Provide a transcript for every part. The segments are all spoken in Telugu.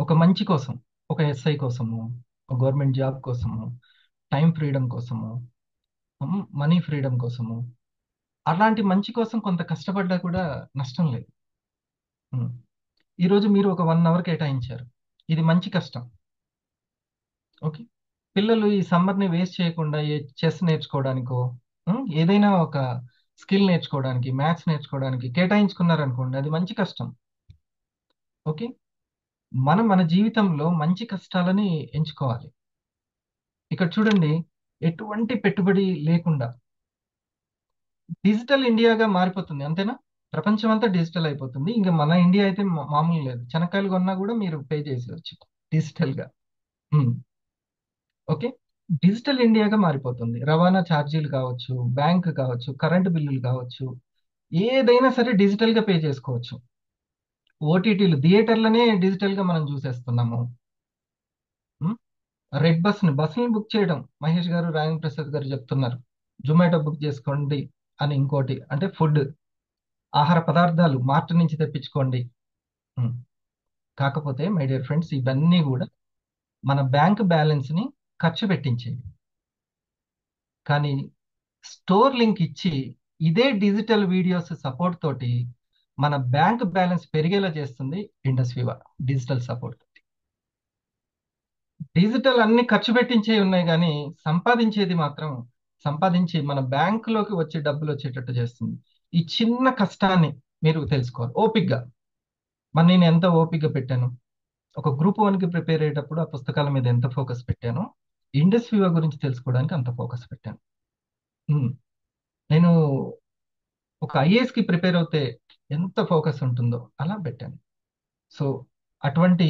ఒక మంచి కోసం, ఒక ఎస్ఐ కోసము, ఒక గవర్నమెంట్ జాబ్ కోసము, టైం ఫ్రీడమ్ కోసము, మనీ ఫ్రీడమ్ కోసము, అలాంటి మంచి కోసం కొంత కష్టపడ్డా కూడా నష్టం లేదు. ఉమ్. ఈరోజు మీరు ఒక 1 అవర్ కేటాయించారు, ఇది మంచి కష్టం. ఓకే. పిల్లలు ఈ సమ్మర్ని వేస్ట్ చేయకుండా చెస్ నేర్చుకోవడానికో, ఏదైనా ఒక స్కిల్ నేర్చుకోవడానికి, మ్యాథ్స్ నేర్చుకోవడానికి కేటాయించుకున్నారనుకోండి, అది మంచి కష్టం. ఓకే. మనం మన జీవితంలో మంచి కష్టాలని ఎంచుకోవాలి. ఇక్కడ చూడండి, ఎటువంటి పెట్టుబడి లేకుండా డిజిటల్ ఇండియాగా మారిపోతుంది, అంతేనా? ప్రపంచం అంతా డిజిటల్ అయిపోతుంది. ఇంకా మన ఇండియా అయితే మామూలు లేదు. చెనక్కాయలు కొన్నా కూడా మీరు పే చేసేవచ్చు డిజిటల్ గా. ఉమ్. ఓకే. డిజిటల్ ఇండియాగా మారిపోతుంది. రవాణా ఛార్జీలు కావచ్చు, బ్యాంక్ కావచ్చు, కరెంటు బిల్లులు కావచ్చు, ఏదైనా సరే డిజిటల్ గా పే చేసుకోవచ్చు. ఓటీటీలు, థియేటర్లనే డిజిటల్ గా మనం చూసేస్తున్నాము. రెడ్ బస్సుని బుక్ చేయడం, మహేష్ గారు, రాజేంద్ర ప్రసాద్ గారు చెప్తున్నారు. జొమాటో బుక్ చేసుకోండి అని. ఇంకోటి అంటే ఫుడ్, ఆహార పదార్థాలు మార్ట్ నుంచి తెప్పించుకోండి. ఉమ్. కాకపోతే మై డియర్ ఫ్రెండ్స్, ఇవన్నీ కూడా మన బ్యాంక్ బ్యాలెన్స్ ని ఖర్చు పెట్టించేవి. కానీ స్టోర్ లింక్ ఇచ్చి ఇదే డిజిటల్ వీడియోస్ సపోర్ట్ తోటి మన బ్యాంక్ బ్యాలెన్స్ పెరిగేలా చేస్తుంది ఇండస్ వివా. డిజిటల్ సపోర్ట్, డిజిటల్ అన్ని ఖర్చు పెట్టించేవి ఉన్నాయి కానీ సంపాదించేది మాత్రం, సంపాదించి మన బ్యాంకులోకి వచ్చి డబ్బులు వచ్చేటట్టు చేస్తుంది. ఈ చిన్న కష్టాన్ని మీరు తెలుసుకోవాలి ఓపిగ్గా. మరి నేను ఎంత ఓపిగ్గా పెట్టాను, ఒక గ్రూప్ 1కి ప్రిపేర్ అయ్యేటప్పుడు ఆ పుస్తకాల మీద ఎంత ఫోకస్ పెట్టాను, ఇండస్ వివా గురించి తెలుసుకోవడానికి అంత ఫోకస్ పెట్టాను. ఉమ్. నేను ఒక ఐఏఎస్కి ప్రిపేర్ అవుతే ఎంత ఫోకస్ ఉంటుందో అలా పెట్టాను. సో అటువంటి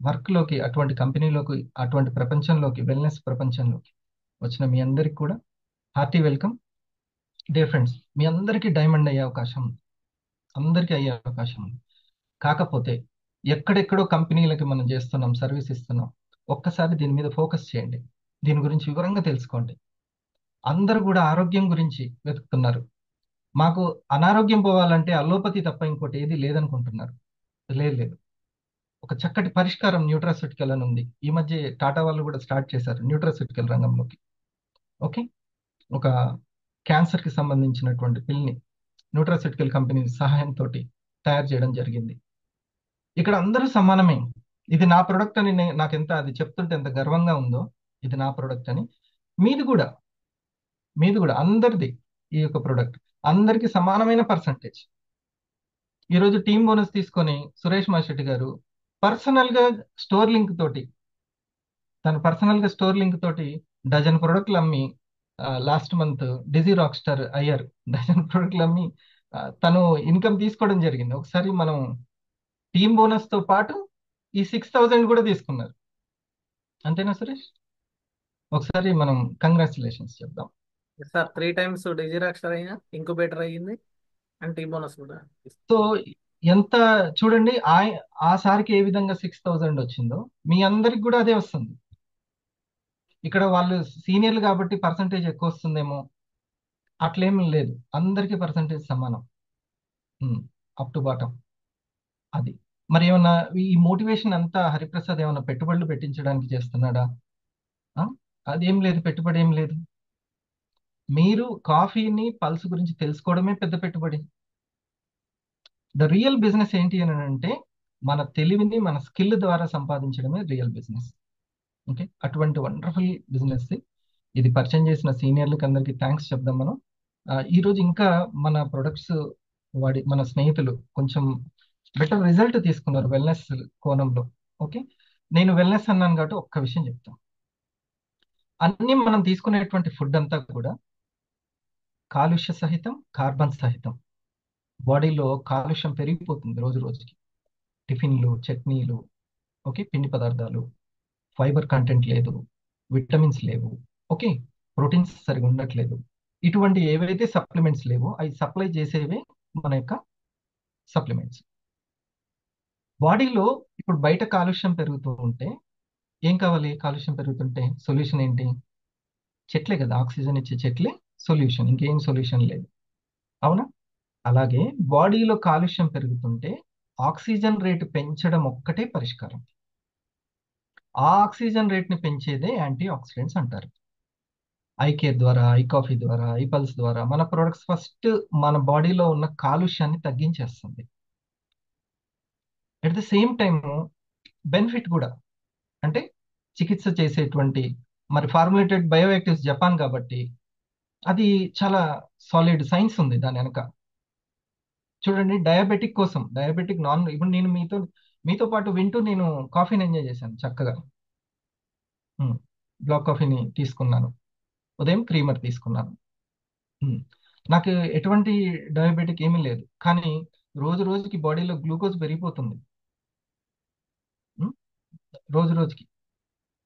వర్క్లోకి, అటువంటి కంపెనీలోకి, అటువంటి ప్రపంచంలోకి, వెల్నెస్ ప్రపంచంలోకి వచ్చిన మీ అందరికి కూడా హార్టీ వెల్కమ్. డియర్ ఫ్రెండ్స్, మీ అందరికీ డైమండ్ అయ్యే అవకాశం ఉంది. అందరికీ అయ్యే అవకాశం ఉంది. కాకపోతే ఎక్కడెక్కడో కంపెనీలకి మనం చేస్తున్నాం, సర్వీస్ ఇస్తున్నాం. ఒక్కసారి దీని మీద ఫోకస్ చేయండి, దీని గురించి వివరంగా తెలుసుకోండి. అందరూ కూడా ఆరోగ్యం గురించి వెతుకుతున్నారు. మాకు అనారోగ్యం పోవాలంటే అలోపతి తప్ప ఇంకోటి ఏది లేదనుకుంటున్నారు. లేదు లేదు, ఒక చక్కటి పరిష్కారం న్యూట్రాసెటికల్ అని ఉంది. ఈ మధ్య టాటా వాళ్ళు కూడా స్టార్ట్ చేశారు న్యూట్రాసెటికల్ రంగంలోకి. ఓకే. ఒక క్యాన్సర్కి సంబంధించినటువంటి పిల్ని న్యూట్రాసెటికల్ కంపెనీ సహాయంతో తయారు చేయడం జరిగింది. ఇక్కడ అందరూ సమానమే. ఇది నా ప్రొడక్ట్ అని నాకెంత అది చెప్తుంటే ఎంత గర్వంగా ఉందో. ఇది నా ప్రొడక్ట్ అని. మీది కూడా, మీది కూడా అందరిది. ఈ యొక్క ప్రొడక్ట్ అందరికి సమానమైన పర్సంటేజ్. ఈరోజు టీమ్ బోనస్ తీసుకొని సురేష్ మాషెట్టి గారు పర్సనల్ గా స్టోర్ లింక్ తోటి, తను పర్సనల్ గా స్టోర్ లింక్ తోటి డజన్ ప్రొడక్ట్లు అమ్మి, last month digi rock star అయ్యారు. డజన్ ప్రొడక్ట్లు అమ్మి తను ఇన్కమ్ తీసుకోవడం జరిగింది. ఒకసారి మనం టీమ్ బోనస్ తో పాటు ఈ 6,000 కూడా తీసుకున్నారు. అంతేనా సురేష్? ఒకసారి మనం కంగ్రాచులేషన్స్ చెప్దాం. సార్ 3 టైమ్స్ డిజిరాక్స్టర్ అయినా ఇంకుబేటర్ అయ్యింది అండ్ టీ బోనస్ కూడా సో ఎంత, చూడండి, ఆ సారికి ఏ విధంగా 6,000 వచ్చిందో మీ అందరికి కూడా అదే వస్తుంది. ఇక్కడ వాళ్ళు సీనియర్లు కాబట్టి పర్సంటేజ్ ఎక్కువ వస్తుందేమో, అట్లేమీ లేదు. అందరికీ పర్సంటేజ్ సమానం, అప్ టు బాటం. అది మరి ఏమన్నా ఈ మోటివేషన్ అంతా హరిప్రసాద్ ఏమన్నా పెట్టుబడులు పెట్టించడానికి చేస్తున్నాడా? ఆ? అదేం లేదు, పెట్టుబడి ఏం లేదు. మీరు కాఫీని పల్స్ గురించి తెలుసుకోవడమే పెద్ద పెట్టుబడి. ద రియల్ బిజినెస్ ఏంటి అని అంటే మన తెలివిని, మన స్కిల్ ద్వారా సంపాదించడమే రియల్ బిజినెస్. ఓకే. అటువంటి వండర్ఫుల్ బిజినెస్ ఇది. పరిచయం చేసిన సీనియర్లకి అందరికీ థ్యాంక్స్ చెప్దాం మనం. ఈరోజు ఇంకా మన ప్రొడక్ట్స్ వాడి మన స్నేహితులు కొంచెం బెటర్ రిజల్ట్ తీసుకున్నారు వెల్నెస్ కోణంలో. ఓకే. నేను వెల్నెస్ అన్నాను కాబట్టి ఒక్క విషయం చెప్తాను. అన్ని మనం తీసుకునేటువంటి ఫుడ్ అంతా కూడా కాలుష్య సహితం, కార్బన్ సహితం. బాడీలో కాలుష్యం పెరిగిపోతుంది రోజు రోజుకి. టిఫిన్లు, చట్నీలు, ఓకే, పిండి పదార్థాలు, ఫైబర్ కంటెంట్ లేదు, విటమిన్స్ లేవు, ఓకే, ప్రోటీన్స్ సరిగా ఉండట్లేదు. ఇటువంటి ఏవైతే సప్లిమెంట్స్ లేవో అవి సప్లై చేసేవే మన యొక్క సప్లిమెంట్స్. బాడీలో ఇప్పుడు బయట కాలుష్యం పెరుగుతూ ఉంటే ఏం కావాలి? కాలుష్యం పెరుగుతుంటే సొల్యూషన్ ఏంటి? చెట్లే కదా, ఆక్సిజన్ ఇచ్చే చెట్లే సొల్యూషన్, ఇంకేం సొల్యూషన్ లేదు. అవునా? అలాగే బాడీలో కాలుష్యం పెరుగుతుంటే ఆక్సిజన్ రేటు పెంచడం ఒక్కటే పరిష్కారం. ఆ ఆక్సిజన్ రేట్ ని పెంచేదే యాంటీ ఆక్సిడెంట్స్ అంటారు. ఐ కేర్ ద్వారా, ఐ కాఫీ ద్వారా, ఐ పల్స్ ద్వారా మన ప్రొడక్ట్స్ ఫస్ట్ మన బాడీలో ఉన్న కాలుష్యాన్ని తగ్గించేస్తుంది. At the same time benefit కూడా, అంటే చికిత్స చేసేటువంటి మరి ఫార్ములేటెడ్ బయోయాక్టివ్స్ జపాన్ కాబట్టి అది చాలా సాలిడ్ సైన్స్ ఉంది దాని వెనక. చూడండి, డయాబెటిక్ కోసం, డయాబెటిక్ నాన్, ఇప్పుడు నేను మీతో పాటు వింటూ నేను కాఫీని ఎంజాయ్ చేశాను చక్కగా. బ్లాక్ కాఫీని తీసుకున్నాను, ఉదయం క్రీమర్ తీసుకున్నాను. ఉమ్, నాకు ఎటువంటి డయాబెటిక్ ఏమీ లేదు, కానీ రోజు రోజుకి బాడీలో గ్లూకోజ్ పెరిగిపోతుంది. ఉమ్, రోజు రోజుకి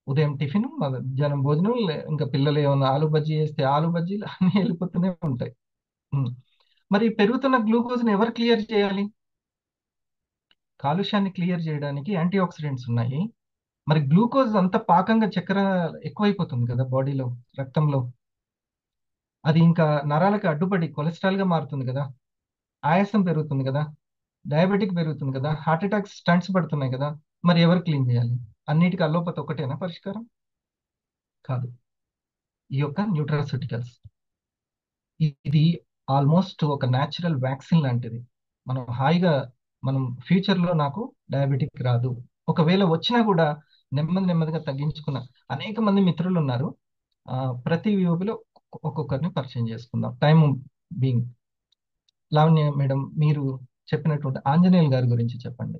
ఉదయం టిఫిన్, మధ్యాహ్నం భోజనం, ఇంకా పిల్లలు ఏమన్నా ఆలు బజ్జీ చేస్తే ఆలు బజ్జీలు అన్నీ వెళ్ళిపోతూనే ఉంటాయి. ఉమ్, మరి పెరుగుతున్న గ్లూకోజ్ని ఎవరు క్లియర్ చేయాలి? కాలుష్యాన్ని క్లియర్ చేయడానికి యాంటీ ఆక్సిడెంట్స్ ఉన్నాయి. మరి గ్లూకోజ్ అంత పాకంగా చక్కెర ఎక్కువైపోతుంది కదా బాడీలో, రక్తంలో. అది ఇంకా నరాలకు అడ్డుపడి కొలెస్ట్రాల్ గా మారుతుంది కదా, ఆయాసం పెరుగుతుంది కదా, డయాబెటిక్ పెరుగుతుంది కదా, హార్ట్ అటాక్స్ స్టంట్స్ పడుతున్నాయి కదా. మరి ఎవరు క్లీన్ చేయాలి? అన్నిటికీ అల్లోపతి ఒకటేనా పరిష్కారం? కాదు. ఈ యొక్క న్యూట్రాస్యూటికల్స్, ఇది ఆల్మోస్ట్ ఒక న్యాచురల్ వ్యాక్సిన్ లాంటిది. మనం హాయిగా, మనం ఫ్యూచర్లో నాకు డయాబెటిక్ రాదు, ఒకవేళ వచ్చినా కూడా నెమ్మదిగా తగ్గించుకున్న అనేక మంది మిత్రులు ఉన్నారు. ఆ, ప్రతి వ్యూలో ఒక్కొక్కరిని పరిచయం చేసుకుందాం, టైం బీయింగ్. లావణ్య మేడం, మీరు చెప్పినటువంటి ఆంజనేయులు గారి గురించి చెప్పండి.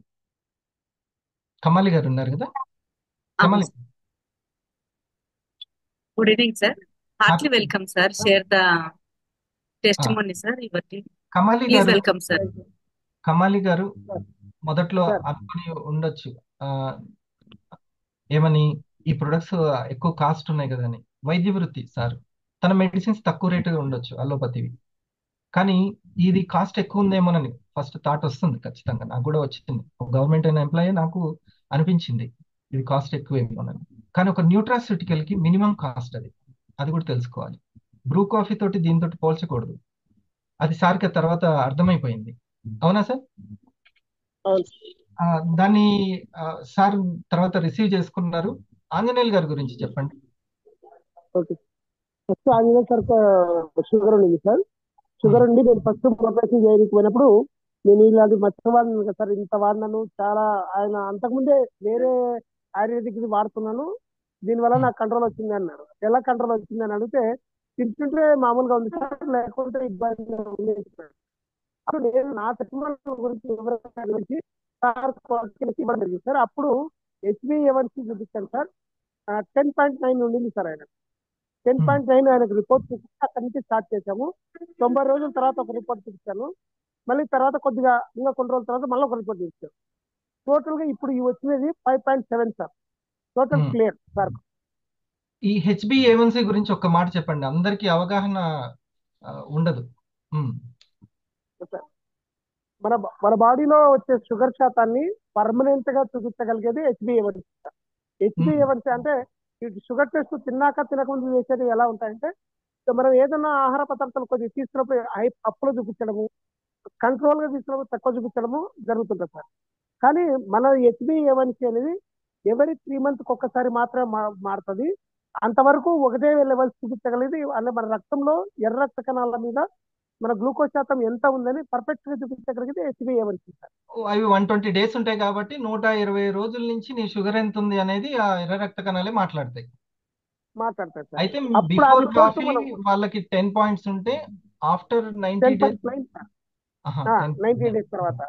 కమాలి గారు ఉన్నారు కదా, అవును Kamali. Sir. Good evening sir. Heartly welcome sir. Share the testimony sir. Your Kamali please గారు, వెల్కమ్ సార్. కమాలి గారు మొదట్లో అనుకుని ఉండొచ్చు, ఆ, ఏమని, ఈ ప్రొడక్ట్స్ ఎక్కువ కాస్ట్ ఉన్నాయి కదా అని. వైద్య వృత్తి సార్, తన మెడిసిన్స్ తక్కువ రేటుగా ఉండొచ్చు అలోపతివి, కానీ ఇది కాస్ట్ ఎక్కువ ఉందేమోనని ఫస్ట్ థాట్ వస్తుంది. ఖచ్చితంగా నాకు కూడా వచ్చింది, ఒక గవర్నమెంట్ అయిన ఎంప్లాయీ నాకు అనిపించింది ఇది కాస్ట్ ఎక్కువేమోనని. కానీ ఒక న్యూట్రాస్యూటికల్ కి మినిమం కాస్ట్ అది, అది కూడా తెలుసుకోవాలి. బ్రూ కాఫీ తోటి దీంతో పోల్చకూడదు, అది సార్కి తర్వాత అర్థమైపోయింది. అవునా సార్? ఆ, దాన్ని సార్ తర్వాత రిసీవ్ చేసుకున్నారు. ఆంజనేయులు గారి గురించి చెప్పండి. Okay. First Anjaneya sir sugar ఉంది సార్. షుగర్ ఉండి నేను ఫస్ట్ ఆపరేషన్ చేయడానికి పోయినప్పుడు నేను ఇలాంటి మచ్చ వాడినాను కదా సార్, ఇంత వాడినాను చాలా. ఆయన అంతకుముందే వేరే ఆయుర్వేదిక్ ఇది వాడుతున్నాను, దీనివల్ల నాకు కంట్రోల్ వచ్చింది అన్నారు. ఎలా కంట్రోల్ వచ్చింది అని అడిగితే, తింటుంటే మామూలుగా ఉంది సార్, లేకుంటే ఇబ్బంది ఉంది సార్. అప్పుడు నేను నా ట్రీట్మెంట్ గురించి వివరాల గురించి సార్ ఇవ్వడం జరిగింది సార్. అప్పుడు HbA1c చూపించాను సార్. 10.9 ఉండింది సార్ ఆయన. 10.9 ఆయనకు రిపోర్ట్ చూపిస్తే అక్కడి నుంచి స్టార్ట్ చేశాము. 90 రోజుల తర్వాత ఒక రిపోర్ట్ చూపించాను. మళ్ళీ తర్వాత కొద్దిగా ఇంకా కొన్ని రోజుల తర్వాత మళ్ళీ ఒక రిపోర్ట్ చూపించాను. టోటల్ గా ఇప్పుడు ఈ వచ్చినది 5.7 సార్. Total clear sir. ఈ HbA1c గురించి ఒక్క మాట చెప్పండి, అందరికీ అవగాహన ఉండదు. మన మన బాడీలో వచ్చే షుగర్ శాతాన్ని పర్మనెంట్ గా చూపించగలిగేది HbA1c. HbA1c అంటే షుగర్ టెస్ట్ తిన్నాక తినకముందు చేసేది ఎలా ఉంటాయంటే, మనం ఏదైనా ఆహార పదార్థాలు కొద్దిగా తీసుకున్నప్పుడు అప్పులో చూపించడము, కంట్రోల్ గా తీసుకున్నప్పుడు తక్కువ చూపించడము జరుగుతుంటుంది సార్. కానీ మన HbA1c అనేది ఎవరి 3 months ఒక్కసారి మాత్రమే మారుతుంది. అంతవరకు ఒకటే లెవెల్స్ చూపించగలిగేది, అంటే మన రక్తంలో ఎర్ర రక్త కణాల మీద మన గ్లూకోజ్ శాతం ఎంత ఉందని పర్ఫెక్ట్ గా చూపించగలిగేది HbA1c సార్. అవి 120 days ఉంటాయి కాబట్టి 120 రోజుల నుంచి నీ షుగర్ ఎంత ఉంది అనేది ఆ ఎర్ర రక్త కణాలే మాట్లాడతాయి. మాట్లాడతారు సార్. అయితే అప్పుడు ఆ బిఫోర్ రిపోర్ట్ కాఫీ మనం వాళ్ళకి 10 points ఉంటే ఆఫ్టర్ 90 days 10.9 సార్. 90 days తర్వాత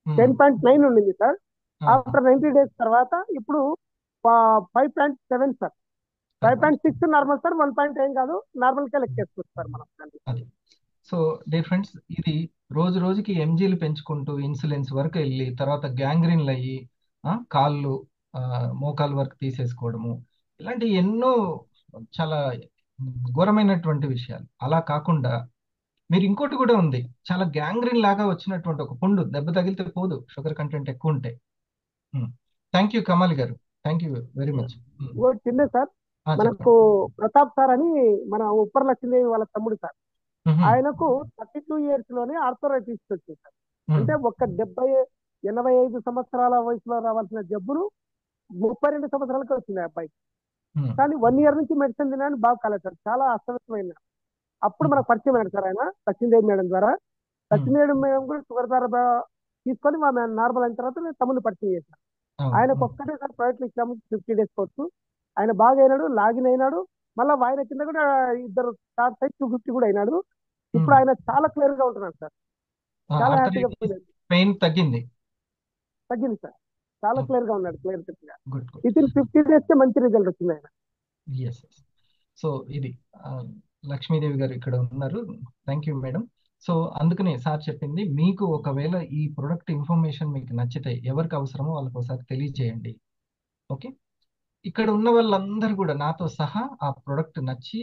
10.9 ఉండింది సార్. ఆహా. ఆఫ్టర్ 90 days తర్వాత ఇప్పుడు 5.7 సార్. 5.6 normal sir. 1 ఏం కాదు, నార్మల్ గా లెక్కేసుకోవచ్చు సార్ మనం. అది సో డియర్ ఫ్రెండ్స్, ఇది రోజు రోజుకి ఎంజీలు పెంచుకుంటూ ఇన్సులిన్స్ వరకు వెళ్ళి తర్వాత గ్యాంగ్రీన్లు అయ్యి కాళ్ళు, మోకాలు వరకు తీసేసుకోవడము, ఇలాంటి ఎన్నో చాలా ఘోరమైనటువంటి విషయాలు. అలా కాకుండా మీరు ఇంకోటి కూడా ఉంది, చాలా గ్యాంగ్రీన్ లాగా వచ్చినటువంటి ఒక పుండు, దెబ్బ తగిలితే పోదు షుగర్ కంటెంట్ ఎక్కువ ఉంటే. థ్యాంక్ యూ కమాల్ గారు, థ్యాంక్ యూ వెరీ మచ్. చిన్న సార్, మనకు ప్రతాప్ సార్ అని మన ఉప్పర్ లక్ష్మీదేవి వాళ్ళ తమ్ముడు సార్. ఆయనకు 32 years లోనే ఆర్థరైటిస్ వచ్చింది సార్. అంటే ఒక 85 సంవత్సరాల వయసులో రావాల్సిన జబ్బులు 32 సంవత్సరాలకి వచ్చింది ఆ అబ్బాయి. ఉమ్, కానీ 1 ఇయర్ నుంచి మెడిసిన్ తినడానికి బాగా కాలేదు సార్, చాలా అస్తవ్యస్తమైన. అప్పుడు ఉమ్, మనకు పరిచయం అయ్యాడు సార్ ఆయన లక్ష్మీదేవి మేడం ద్వారా. ఉమ్, లక్ష్మీదేవి మేడం కూడా షుగర్ ద్వారా తీసుకొని మా నార్మల్ అయిన తర్వాత నేను తమ్ముని పరిచయం చేశాను. అవును, ఆయనకు ఒక్కటే సార్ ప్రైవేట్లు ఇచ్చాము 50 డేస్ కోర్సు. ఆయన బాగా అయినాడు, లాగిన్ అయినాడు. మళ్ళీ ఆయన కింద కూడా ఇద్దరు స్టార్ సైజ్ 250 కూడా అయినాడు. ఇప్పుడు ఉమ్. ఆయన చాలా క్లియర్ గా ఉంటున్నాడు సార్, చాలా హ్యాపీగా ఆర్థరైటిస్ పెయిన్ తగ్గింది. తగ్గింది సార్, చాలా క్లియర్ గా ఉన్నాడు, క్లియర్ కట్ గా. Good good. Within 50 days కే మంచి రిజల్ట్ వచ్చింది ఆయన. ఎస్. సో ఇది లక్ష్మీదేవి గారు ఇక్కడ ఉన్నారు. Thank you madam. సో అందుకనే సార్ చెప్పింది, మీకు ఒకవేళ ఈ ప్రొడక్ట్ ఇన్ఫర్మేషన్ మీకు నచ్చితే ఎవరికి అవసరమో వాళ్ళకి ఒకసారి తెలియజేయండి. ఓకే. ఇక్కడ ఉన్న వాళ్ళందరూ కూడా నాతో సహా ఆ ప్రొడక్ట్ నచ్చి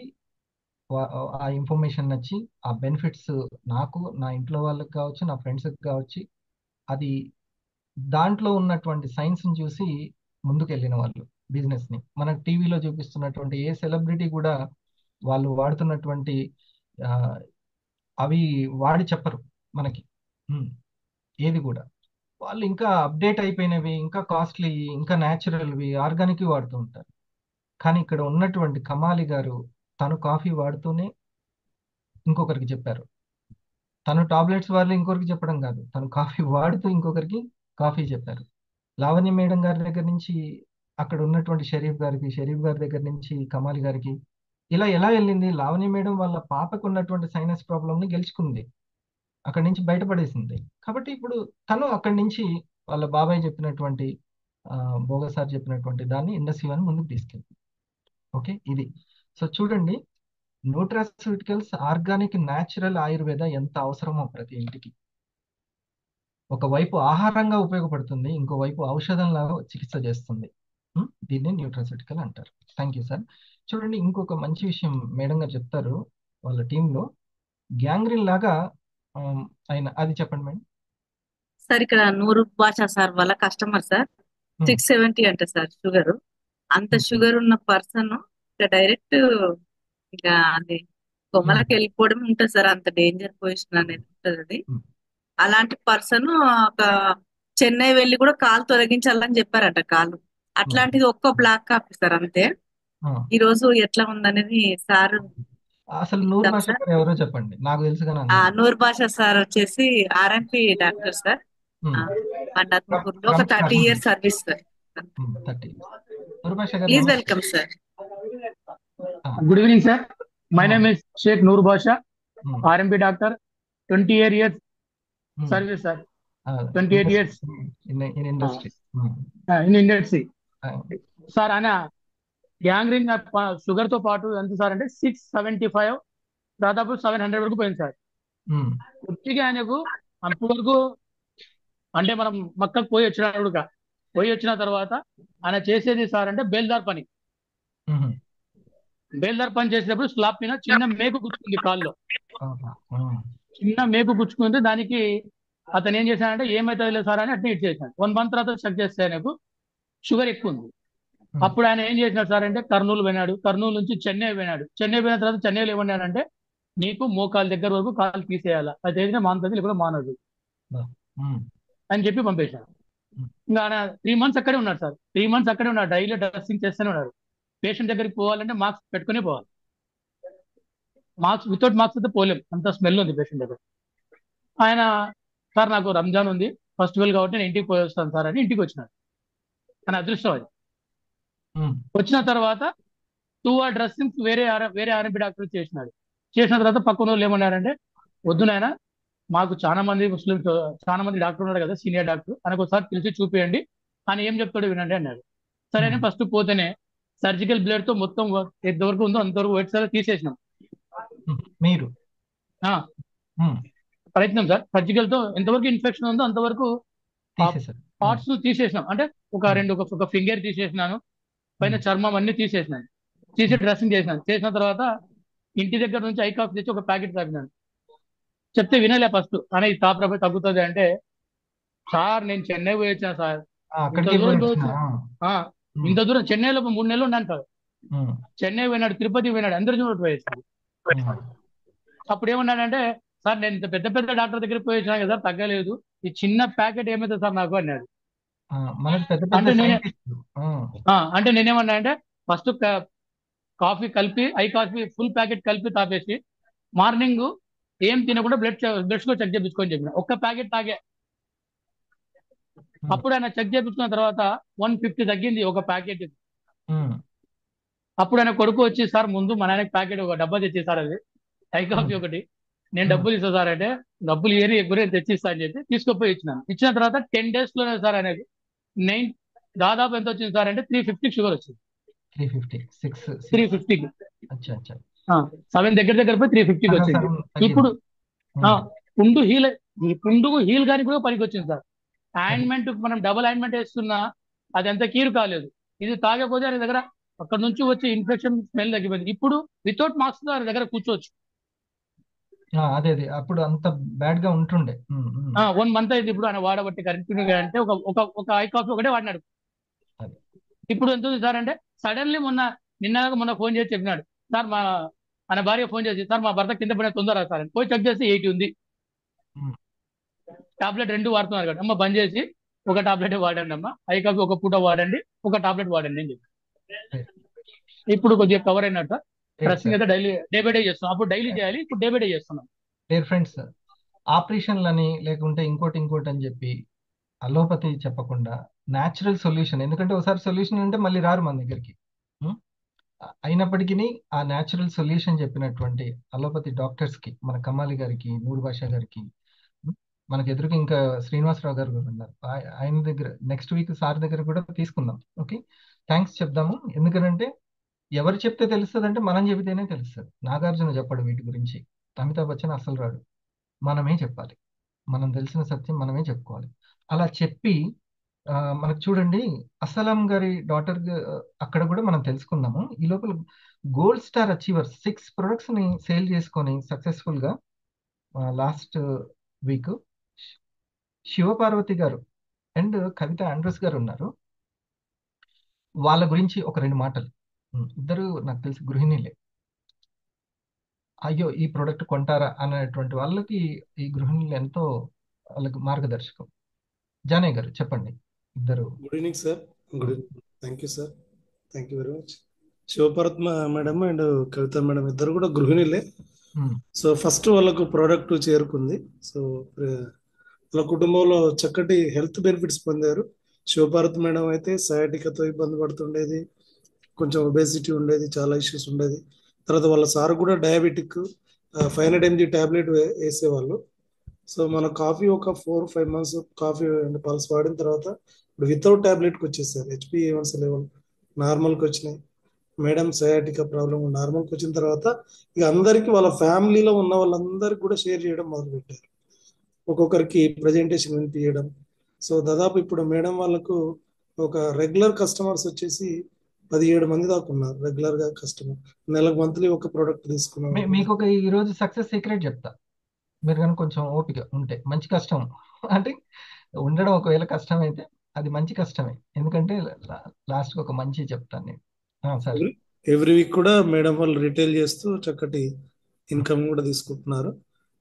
ఆ ఇన్ఫర్మేషన్ నచ్చి ఆ బెనిఫిట్స్ నాకు, నా ఇంట్లో వాళ్ళకి కావచ్చు, నా ఫ్రెండ్స్కి కావచ్చు, అది దాంట్లో ఉన్నటువంటి సైన్స్ని చూసి ముందుకు వెళ్ళిన వాళ్ళు బిజినెస్ని మనకు టీవీలో చూపిస్తున్నటువంటి ఏ సెలబ్రిటీ కూడా వాళ్ళు వాడుతున్నటువంటి ఆ, అవి వాడి చెప్పరు మనకి. ఉమ్, ఏది కూడా వాళ్ళు ఇంకా అప్డేట్ అయిపోయినవి, ఇంకా కాస్ట్లీ, ఇంకా న్యాచురల్వి, ఆర్గానిక్ వాడుతూ ఉంటారు. కానీ ఇక్కడ ఉన్నటువంటి కమాలి గారు తను కాఫీ వాడుతూనే ఇంకొకరికి చెప్పారు. తను టాబ్లెట్స్ వాళ్ళు ఇంకొకరికి చెప్పడం కాదు, తను కాఫీ వాడుతూ ఇంకొకరికి కాఫీ చెప్పారు. లావణ్య మేడం గారి దగ్గర నుంచి అక్కడ ఉన్నటువంటి షరీఫ్ గారికి, షరీఫ్ గారి దగ్గర నుంచి కమాలి గారికి, ఇలా ఎలా వెళ్ళింది? లావణ్య మేడం వాళ్ళ పాపకు ఉన్నటువంటి సైనస్ ప్రాబ్లమ్ని గెలుచుకుంది, అక్కడి నుంచి బయటపడేసింది. కాబట్టి ఇప్పుడు తను అక్కడి నుంచి వాళ్ళ బాబాయ్ చెప్పినటువంటి భోగ సార్ చెప్పినటువంటి దాన్ని ఇండస్ట్రీ అని ముందుకు తీసుకెళ్ళింది. ఓకే, ఇది. సో చూడండి, న్యూట్రాస్యూటికల్స్ ఆర్గానిక్ న్యాచురల్ ఆయుర్వేద ఎంత అవసరమో ప్రతి ఇంటికి. ఒకవైపు ఆహారంగా ఉపయోగపడుతుంది, ఇంకోవైపు ఔషధంలా చికిత్స చేస్తుంది. దీన్ని న్యూట్రాస్యూటికల్ అంటారు. Thank you sir. చూడండి, ఇంకొక మంచి విషయం మేడం గారు చెప్తారు వాళ్ళ టీంలో గ్యాంగ్రీన్ లాగా ఆయన, అది చెప్పండి మేడం. సార్ ఇక్కడ నూరు భాష సార్ వాళ్ళ కస్టమర్ సార్ ఉమ్, 670 అంట సార్ షుగర్. అంత ఉమ్, షుగర్ ఉన్న పర్సన్ ఇక డైరెక్ట్ ఇంకా అది కొమ్మలకి వెళ్ళిపోవడం ఉంటుంది సార్, అంత డేంజర్ పొజిషన్ అనేది ఉంటుంది అది. ఉమ్, అలాంటి పర్సన్ ఒక చెన్నై వెళ్ళి కూడా కాలు తొలగించాలని చెప్పారట కాలు. అట్లాంటిది ఒక్క బ్లాక్ కాపీ సార్ అంతే. ఆ. ఈ రోజు ఎట్లా ఉందనేది సార్ అసలు నూరు ఇద్దాం భాష సార్. గారు ఎవరో చెప్పండి, నాకు తెలుసు కానీ అందరూ. నూర్ భాష సార్ వచ్చేసి ఆర్ఎంపీ డాక్టర్ సార్, ఉమ్, పండాత్మపూర్లో ఒక ప్రముఖ 30 years సర్వీస్ సార్. 30. నూరు భాష గారు ప్లీజ్ నమస్తే. Welcome sir. Good evening, sir. My Ah. name is Sheikh Noor Basha, um, RMP doctor, 28 years um, service, sir. 28 years in industry. in industry. Sir ఆయన గ్యాంగ్రీన్ షుగర్ తో పాటు ఎంత సార్ అంటే 675 దాదాపు 700 వరకు పోయింది సార్. పూర్తిగా ఆయనకు అప్పటి వరకు అంటే మనం మక్కకు పోయి వచ్చిన తర్వాత ఆయన చేసేది సార్ అంటే బేల్దార్ పని చేసేటప్పుడు స్లాబ్ పైన చిన్న మేకు గుచ్చుకుంది కాల్లో. చిన్న మేకు గుచ్చుకుంటే దానికి అతను ఏం చేశాడంటే ఏమైతే లేదు సార్ అని అట్నే ఇట్ చేశాడు. 1 month తర్వాత చెక్ చేస్తే ఆయనకు షుగర్ ఎక్కువ ఉంది. అప్పుడు ఆయన ఏం చేసినాడు సార్ అంటే కర్నూలు పోయినాడు, కర్నూలు నుంచి చెన్నై పోయినాడు. చెన్నై పోయిన తర్వాత చెన్నైలో ఏమన్నాడంటే నీకు మోకాలు దగ్గర వరకు కాలు తీసేయాలా, అది ఏదైనా మానుతుంది లేకపోతే మానదు అని చెప్పి పంపేశాడు. ఇంకా ఆయన 3 months అక్కడే ఉన్నాడు సార్. 3 months అక్కడే ఉన్నాడు, డైలీ డ్రెస్సింగ్ చేస్తూనే ఉన్నాడు. పేషెంట్ దగ్గరికి పోవాలంటే మాస్క్ పెట్టుకునే పోవాలి, వితౌట్ మాస్క్ అయితే పోలేం, అంత స్మెల్ ఉంది పేషెంట్ దగ్గర. ఆయన సార్ నాకు రంజాన్ ఉంది, ఫెస్టివల్ కాబట్టి నేను ఇంటికి పోయి వస్తాను సార్ అని ఇంటికి వచ్చినాడు. ఆయన అదృష్టం అది. వచ్చిన తర్వాత 2 hour డ్రెస్సింగ్ వేరే ఆర్ఎంపీ డాక్టర్ చేసినాడు. చేసిన తర్వాత పక్కన వాళ్ళు ఏమన్నారంటే వద్దు నాయన, మాకు చాలా మంది ముస్లిమ్స్ చాలా మంది డాక్టర్ ఉన్నాడు కదా, సీనియర్ డాక్టర్, ఆయనకు ఒకసారి పిలిచి చూపియండి, ఆయన ఏం చెప్తాడో వినండి అన్నాడు. సరే అని ఫస్ట్ పోతేనే సర్జికల్ బ్లేడ్ తో మొత్తం ఎంతవరకు ఉందో అంతవరకు వైట్ సార్ తీసేసినాం. మీరు ప్రయత్నం సార్, సర్జికల్ తో ఎంతవరకు ఇన్ఫెక్షన్ ఉందో అంతవరకు పార్ట్స్ తీసేసినాం. అంటే ఒక ఫింగర్ తీసేసినాను, పైన చర్మం అన్ని తీసేసినాను, తీసి డ్రెస్సింగ్ చేసినాను. చేసిన తర్వాత ఇంటి దగ్గర నుంచి ఐ కాఫ్ తెచ్చి ఒక ప్యాకెట్ తాగినాను. చెప్తే వినలే ఫస్ట్, కానీ ఈ తాప తగ్గుతుంది అంటే సార్ నేను చెన్నై పోయి వచ్చాను సార్, ఇంత దూరం చెన్నైలో 3 నెలలు ఉన్నాను సార్. చెన్నై పోయినాడు, తిరుపతి పోయినాడు, అందరి చూడ పోయేసాడు. అప్పుడు ఏమన్నాడంటే సార్ నేను ఇంత పెద్ద డాక్టర్ దగ్గరికి పోయి వచ్చాను కదా తగ్గలేదు, ఈ చిన్న ప్యాకెట్ ఏమైతే సార్ నాకు అన్నాడు. మనది పెద్ద పెద్ద అంటే సైంటిస్టులు. అంటే నేనేమన్నా అంటే ఫస్ట్ కాఫీ కలిపి కాఫీ ఫుల్ ప్యాకెట్ కలిపి తాపేసి మార్నింగ్ ఏం తినకుండా బ్లడ్ షుగర్ చెక్ చేయించుకొని చెప్పిన. ఒక్క ప్యాకెట్ తాగే. అప్పుడు ఆయన చెక్ చేయించుకున్న తర్వాత 150 తగ్గింది ఒక ప్యాకెట్. అప్పుడు ఆయన కొడుకు వచ్చి, సార్ ముందు మా నాయనకి ప్యాకెట్ ఒక డబ్బా తెచ్చేసారు, అది కాఫీ ఒకటి, నేను డబ్బులు ఇస్తా సార్ అంటే, డబ్బులు ఏరి ఎగ్గురే తెచ్చిస్తా అని చెప్పి తీసుకుపోయి ఇచ్చినాను. ఇచ్చిన తర్వాత 10 days లోనే సార్ అనేది దాదాపు ఎంత వచ్చింది సార్ అంటే 350 షుగర్ వచ్చింది. 350కి 7 దగ్గర పోయి 350కి వచ్చింది. ఇప్పుడు పుండుకు హీల్ గాని కూడా పనికి వచ్చింది సార్. ఆయింట్మెంట్ మనం డబుల్ ఆయింట్మెంట్ వేస్తున్నా అది ఎంత కీరు కాలేదు. ఇది తాగకపోతే ఆయన దగ్గర అక్కడ నుంచి వచ్చే ఇన్ఫెక్షన్ స్మెల్ తగ్గిపోయింది. ఇప్పుడు వితౌట్ మాస్క్ ఆయన దగ్గర కూర్చోవచ్చు. అదే అప్పుడు అంత బ్యాడ్ గా ఉంటుండే. 1 month అయింది ఇప్పుడు ఆయన వాడబట్టి కంటిన్యూగా. అంటే ఒక కాఫీ ఒకటే వాడినాడు. ఇప్పుడు ఎంత ఉంది సార్ అంటే సడన్లీ నిన్న ఫోన్ చేసి చెప్పినాడు, సార్ ఆయన భార్య ఫోన్ చేసి, సార్ మా భర్త కింద పడిన తొందర సార్ అని పోయి చెక్ చేస్తే 80 ఉంది. టాబ్లెట్ 2 వాడుతున్నారు కదా, అమ్మ బంద్ చేసి ఒక టాబ్లెట్ వాడండి అమ్మ, కాఫీ ఒక పూట వాడండి, ఒక టాబ్లెట్ వాడండి అని చెప్పి ఇప్పుడు కొద్దిగా కవర్ అయినట్టు. డ్రెస్సింగ్ అయితే డైలీ డే బై డే చేస్తున్నాం. అప్పుడు డైలీ చేయాలి, ఇప్పుడు డే బై డే చేస్తున్నాం. డియర్ ఫ్రెండ్స్, ఆపరేషన్లని లేకుంటే ఇంకోటి అని చెప్పి అలోపతి చెప్పకుండా న్యాచురల్ సొల్యూషన్, ఎందుకంటే ఒకసారి సొల్యూషన్ అంటే మళ్ళీ రారు మన దగ్గరికి. అయినప్పటికీ ఆ న్యాచురల్ సొల్యూషన్ చెప్పినటువంటి అలోపతి డాక్టర్స్ కి, మన కమాలి గారికి, నూరు భాషా గారికి, మనకి ఎదురుగా ఇంకా శ్రీనివాసరావు గారు కూడా ఉన్నారు. ఆయన దగ్గర నెక్స్ట్ వీక్ సార్ దగ్గర కూడా తీసుకుందాం. ఓకే, థ్యాంక్స్ చెప్దాము. ఎందుకంటే ఎవరు చెప్తే తెలుస్తుంది అంటే మనం చెబితేనే తెలుస్తుంది. నాగార్జున చెప్పడు వీటి గురించి, అమితాబ్ బచ్చన్ అసలు రాడు. మనమే చెప్పాలి, మనం తెలిసిన సత్యం మనమే చెప్పుకోవాలి. అలా చెప్పి మనకు చూడండి అస్సలాం గారి డాటర్ అక్కడ కూడా మనం తెలుసుకుందాము. ఈ లోపల గోల్డ్ స్టార్ అచీవర్స్ 6 ప్రొడక్ట్స్ ని సేల్ చేసుకొని సక్సెస్ఫుల్ గా లాస్ట్ వీక్ శివపార్వతి గారు అండ్ కవిత ఆండ్రూస్ గారు ఉన్నారు. వాళ్ళ గురించి ఒక 2 మాటలు. ఇద్దరు నాకు తెలిసి గృహిణీలే. అయ్యో ఈ ప్రోడక్ట్ కొంటారా అనేటువంటి వాళ్ళకి ఈ గృహిణులు ఎంతో వాళ్ళకి మార్గదర్శకం. జానయ్య గారు చెప్పండి. ఇద్దరు. Good evening sir. Good evening. Thank you sir. Thank you very much. శివపరత్మ మేడం అండ్ కవిత మేడం ఇద్దరు కూడా గృహిణులే. సో ఫస్ట్ వాళ్ళకు ప్రోడక్ట్ చేరుకుంది. సో వాళ్ళ కుటుంబంలో చక్కటి హెల్త్ బెనిఫిట్స్ పొందారు. శివపార్వతి మేడం అయితే సయాటికాతో ఇబ్బంది పడుతుండేది, కొంచెం ఒబేసిటీ ఉండేది, చాలా ఇష్యూస్ ఉండేది. తర్వాత వాళ్ళ సార్ కూడా డయాబెటిక్ 500 mg ట్యాబ్లెట్ వేసేవాళ్ళు. సో మన కాఫీ ఒక 4-5 months కాఫీ అండ్ పల్స్ వాడిన తర్వాత ఇప్పుడు వితౌట్ ట్యాబ్లెట్కి వచ్చేసారు. HbA1c లెవెల్ నార్మల్కి వచ్చినాయి. మేడం సయాటికా ప్రాబ్లం నార్మల్కి వచ్చిన తర్వాత ఇక అందరికీ వాళ్ళ ఫ్యామిలీలో ఉన్న వాళ్ళందరికీ కూడా షేర్ చేయడం మొదలుపెట్టారు. ఒక్కొక్కరికి ప్రజెంటేషన్ వినిపించడం. సో దాదాపు ఇప్పుడు మేడం వాళ్ళకు ఒక రెగ్యులర్ కస్టమర్స్ వచ్చేసి 17 మంది దాకా ఉన్నారు. రెగ్యులర్ గా కస్టమర్ నెలకు మంత్లీ ఒక ప్రోడక్ట్ తీసుకున్నాం. మీకు ఒక ఈ రోజు సక్సెస్ సీక్రెట్ చెప్తా, మీరు కానీ కొంచెం ఓపిక ఉంటే. మంచి కష్టం అంటే ఉండడం ఒకవేళ కష్టం అయితే అది మంచి కష్టమే, ఎందుకంటే లాస్ట్ ఒక మంచి చెప్తాను నేను. సరే, ఎవ్రీ వీక్ కూడా మేడం వాళ్ళు రిటైల్ చేస్తూ చక్కటి ఇన్కమ్ కూడా తీసుకుంటున్నారు.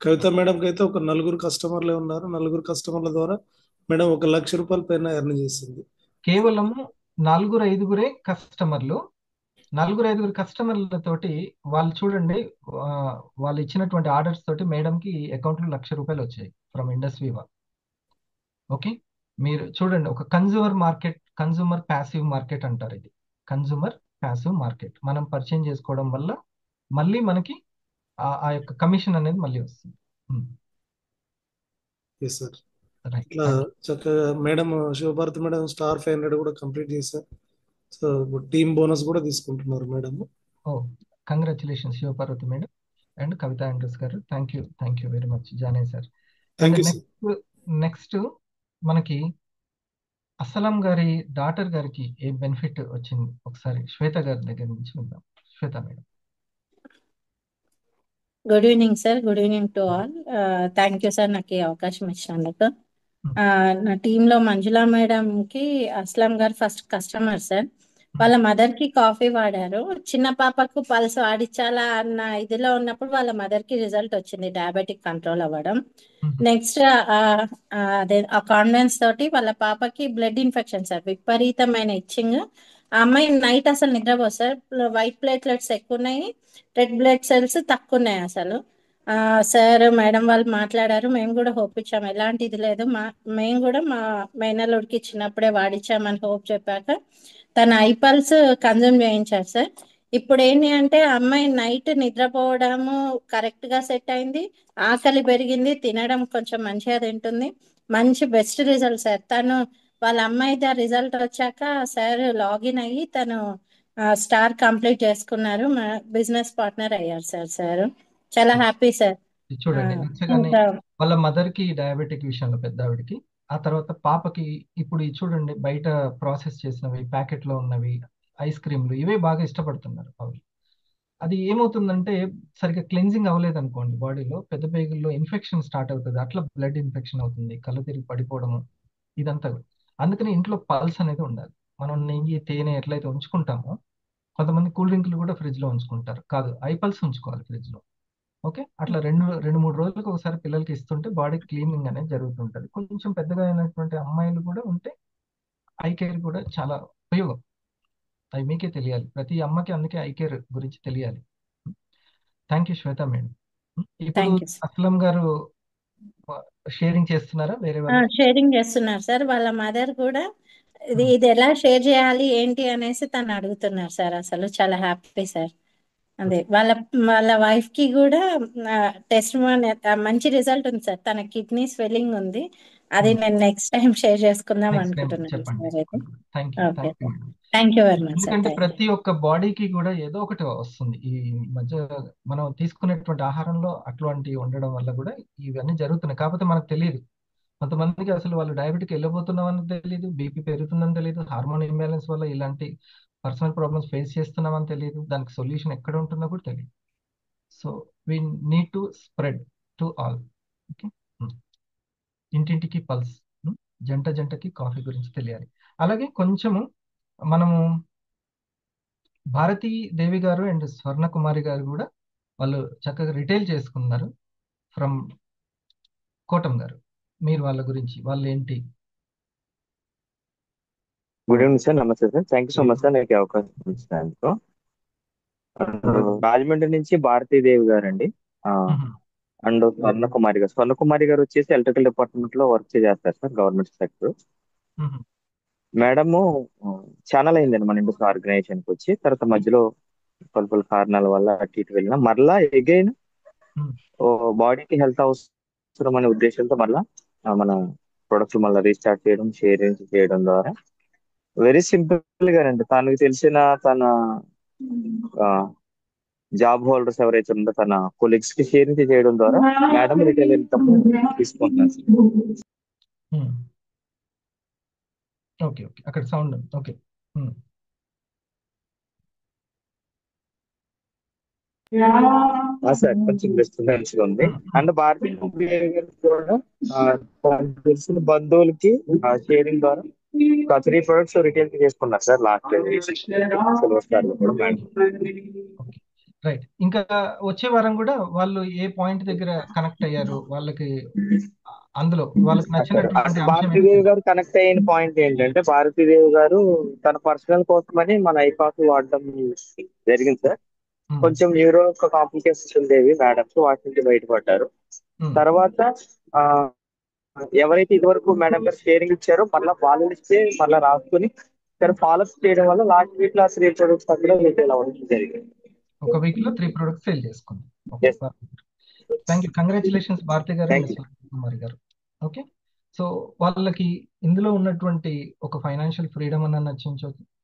కవిత మేడంకి అయితే ఒక 4 కస్టమర్లే ఉన్నారు. 4 కస్టమర్ల ద్వారా మేడం 1 లక్ష రూపాయల పైన ఎర్న్ చేసింది. కేవలము 4-5 కస్టమర్లు, 4-5 కస్టమర్లతోటి వాళ్ళు చూడండి, వాళ్ళు ఇచ్చినటువంటి ఆర్డర్స్ తోటి మేడంకి అకౌంట్లో 1 లక్ష రూపాయలు వచ్చాయి ఫ్రమ్ ఇండస్ట్రీవా. ఓకే, మీరు చూడండి, ఒక కన్జ్యూమర్ ప్యాసివ్ మార్కెట్ అంటారు. ఇది కన్జ్యూమర్ ప్యాసివ్ మార్కెట్. మనం పరిచయం చేసుకోవడం వల్ల మళ్ళీ మనకి ఆ యొక్క కమిషన్ అనేది మళ్ళీ వస్తుంది. ఇట్లా చక్కగా మేడం శివభారతి మేడం స్టార్ 500 కూడా కంప్లీట్ చేశారు. సో టీమ్ బోనస్ కూడా తీసుకుంటున్నారు madam. Congratulations Shivaparvathi madam and Kavitha Andrews గారు. Thank you very much Janaiah sir. Next మనకి అస్సలాం గారి డాటర్ గారికి ఏ బెనిఫిట్ వచ్చింది ఒకసారి శ్వేత గారి దగ్గర నుంచి విందాం. Swetha madam. Good evening sir. Good evening to all. Thank you sir నాకు ఈ అవకాశం ఇచ్చినందుకు. నా టీంలో మంజులా మేడంకి అస్లాం గారు ఫస్ట్ కస్టమర్ సార్. వాళ్ళ మదర్ కి కాఫీ వాడారు. చిన్న పాపకు పల్స్ వాడించాలా అన్న ఇదిలో ఉన్నప్పుడు వాళ్ళ మదర్ కి రిజల్ట్ వచ్చింది, డయాబెటిక్ కంట్రోల్ అవ్వడం. నెక్స్ట్ అదే ఆ కాన్ఫిడెన్స్ తోటి వాళ్ళ పాపకి బ్లడ్ ఇన్ఫెక్షన్ సార్, విపరీతమైన ఇచ్చింగ్. ఆ అమ్మాయి నైట్ అసలు నిద్రపోదు సార్. వైట్ ప్లేట్లెట్స్ ఎక్కువ ఉన్నాయి, రెడ్ బ్లడ్ సెల్స్ తక్కువ ఉన్నాయి అసలు. సార్ మేడం వాళ్ళు మాట్లాడారు, మేము కూడా హోప్ ఇచ్చాము, ఎలాంటి ఇది లేదు. మేము కూడా మా మేనల్లుడికి చిన్నప్పుడే వాడిచ్చామని హోప్ చెప్పాక తన ఐపల్స్ కన్జ్యూమ్ చేయించారు సార్. ఇప్పుడు ఏంటి అంటే ఆ అమ్మాయి నైట్ నిద్రపోవడము కరెక్ట్ గా సెట్ అయింది, ఆకలి పెరిగింది, తినడం కొంచెం మంచిగా తింటుంది, మంచి బెస్ట్ రిజల్ట్ సార్. తను వాళ్ళ అమ్మాయి రిజల్ట్ వచ్చాక సార్ లాగిన్ అయ్యి తను స్టార్ కంప్లీట్ చేసుకున్నారు, బిజినెస్ పార్ట్నర్ అయ్యారు సార్. సార్ చాలా హ్యాపీ సార్. చూడండి నచ్చగానే ఇంకా వాళ్ళ మదర్ కి డయాబెటిక్ విషయంలో పెద్ద ఆవిడకి, ఆ తర్వాత పాపకి ఇప్పుడు ఈ చూడండి బయట ప్రాసెస్ చేసినవి ప్యాకెట్ లో ఉన్నవి ఐస్ క్రీమ్లు ఇవే బాగా ఇష్టపడుతున్నారు వాళ్ళు. అది ఏమవుతుందంటే సరిగ్గా క్లెన్జింగ్ అవ్వలేదు అనుకోండి, బాడీలో పెద్ద పేగుల్లో ఇన్ఫెక్షన్ స్టార్ట్ అవుతుంది, అట్లా బ్లడ్ ఇన్ఫెక్షన్ అవుతుంది, కళ్ళు తిరిగి పడిపోవడము ఇదంతా. అందుకని ఇంట్లో పల్స్ అనేది ఉండాలి. మనం నెయ్యి తేనె ఎట్లయితే ఉంచుకుంటామో, కొంతమంది కూల్ డ్రింక్లు కూడా ఫ్రిడ్జ్ లో ఉంచుకుంటారు, కాదు ఐపల్స్ ఉంచుకోవాలి ఫ్రిడ్జ్ లో. ఓకే, అట్లా రెండు మూడు రోజులకు ఒకసారి పిల్లలకి ఇస్తుంటే బాడీ క్లీనింగ్ అనేది జరుగుతుంటది. కొంచెం పెద్దగా అయినటువంటి అమ్మాయిలు కూడా ఉంటే ఐ కేర్ కూడా చాలా ఉపయోగం. అవి మీకే తెలియాలి, ప్రతి అమ్మకి అందుకే ఐ కేర్ గురించి తెలియాలి. Thank you Shweta madam. ఇప్పుడు థ్యాంక్ యూ సార్. అస్లం గారు షేరింగ్ చేస్తున్నారా వేరే వాళ్ళు? షేరింగ్ చేస్తున్నారు సార్. వాళ్ళ మదర్ కూడా ఇది ఎలా షేర్ చేయాలి ఏంటి అనేసి తను అడుగుతున్నారు సార్. అసలు చాలా హ్యాపీ సార్. అదే వాళ్ళ వాళ్ళ వైఫ్ కి కూడా టెస్ట్ మంచి రిజల్ట్ ఉంది సార్. తన కిడ్నీ స్వెల్లింగ్ ఉంది, అది నేను నెక్స్ట్ టైం షేర్ చేసుకుందాం నెక్స్ట్ టైం అనుకుంటున్నాను చెప్పండి. సార్. అయితే thank you, okay thank you sir, madam. Thank you very much sir. ఎందుకంటే థ్యాంక్ యూ. ప్రతి ఒక్క బాడీకి కూడా ఏదో ఒకటి వస్తుంది ఈ మధ్య. మనం తీసుకునేటువంటి ఆహారంలో అట్లాంటివి ఉండడం వల్ల కూడా ఇవన్నీ జరుగుతున్నాయి, కాకపోతే మనకు తెలియదు. కొంతమందికి అసలు వాళ్ళు డయాబెటిక్ వెళ్ళిపోతున్నామని తెలియదు, బీపీ పెరుగుతుందని తెలియదు, హార్మోన్ ఇంబ్యాలెన్స్ వల్ల ఇలాంటి పర్సనల్ ప్రాబ్లమ్స్ ఫేస్ చేస్తున్నామని తెలియదు, దానికి సొల్యూషన్ ఎక్కడ ఉంటుందో కూడా తెలియదు. So we need to spread to all. Okay, ఇంటింటికి పల్స్, జంట జంటకి కాఫీ గురించి తెలియాలి. అలాగే కొంచెము మనము భారతీ దేవి గారు అండ్ స్వర్ణ కుమారి గారు కూడా వాళ్ళు చక్కగా రిటైల్ చేసుకున్నారు ఫ్రమ్ కోటం గారు. మీరు వాళ్ళ గురించి వాళ్ళు ఏంటి? గుడ్ ఈవినింగ్ సార్, నమస్తే sir. Thank you so much sir నాకు ఈ అవకాశం ఇచ్చినందుకు. రాజమండ్రి నుంచి భారతీదేవి గారు అండి, అండ్ స్వర్ణ కుమారి గారు వచ్చేసి ఎలక్ట్రికల్ డిపార్ట్మెంట్ లో వర్క్ చేస్తారు sir, government sector. Madam channel అయిందండి మన ఇండస్ ఆర్గనైజేషన్ కి వచ్చి, తర్వాత మధ్యలో పలు కారణాల వల్ల అటు ఇటు వెళ్ళిన మరలా అగైన్ బాడీకి హెల్త్ అవసరం అనే ఉద్దేశంతో మళ్ళా మన ప్రొడక్ట్స్ మళ్ళీ రీస్టార్ట్ చేయడం, షేరింగ్ చేయడం ద్వారా వెరీ సింపుల్ గానండి. తనకు తెలిసిన తన జాబ్ హోల్డర్స్ ఎవరైతే ఉందో తన కొలీగ్స్ కి షేరింగ్ చేయడం ద్వారా మేడం రిటైల్ ఇన్కమ్ తీసుకుంటున్నారు. ఓకే ఓకే, అక్కడ సౌండ్ ఓకే. సార్ కొంచెం డిస్టర్బెన్స్ ఉంది. అండ్ భారతీయ కూడా తనకు తెలిసిన బంధువులకి షేరింగ్ ద్వారా 3 ప్రొడక్ట్స్ రిటైల్ చేసుకున్నారు సార్ లాస్ట్ సిల్వర్ స్టార్ లో కూడా మేడం. రైట్, ఇంకా వచ్చే వారం కూడా వాళ్ళు ఏ పాయింట్ దగ్గర కనెక్ట్ అయ్యారు, వాళ్ళకి అందులో వాళ్ళకి నచ్చినటువంటి అంశం భారతీదేవి గారు కనెక్ట్ అయిన పాయింట్ ఏంటంటే, భారతీదేవి గారు తన పర్సనల్ కోసమని మన ఐకాఫీ వాడడం జరిగింది సార్. కొంచెం న్యూరో కాంప్లికేషన్స్ ఉండేవి మేడం, వాటి నుంచి బయటపడ్డారు. తర్వాత ఎవరైతే ఇదివరకు మేడం గారు షేరింగ్ ఇచ్చారో మళ్ళీ వాళ్ళు ఇస్తే మళ్ళీ రాసుకుని ఫాలోఅప్ చేయడం వల్ల లాస్ట్ వీక్ లో 3 ప్రొడక్ట్స్ అక్కడ రిటైల్ అవ్వడం జరిగింది. ఒక వీక్ లో 3 ప్రొడక్ట్స్ సేల్ చేసుకుంది. థ్యాంక్ యూ, కంగ్రాచులేషన్స్ భారతి గారు అండ్ కుమారి గారు. ఓకే, సో వాళ్ళకి ఇందులో ఉన్నటువంటి ఒక ఫైనాన్షియల్ ఫ్రీడమ్ అన్న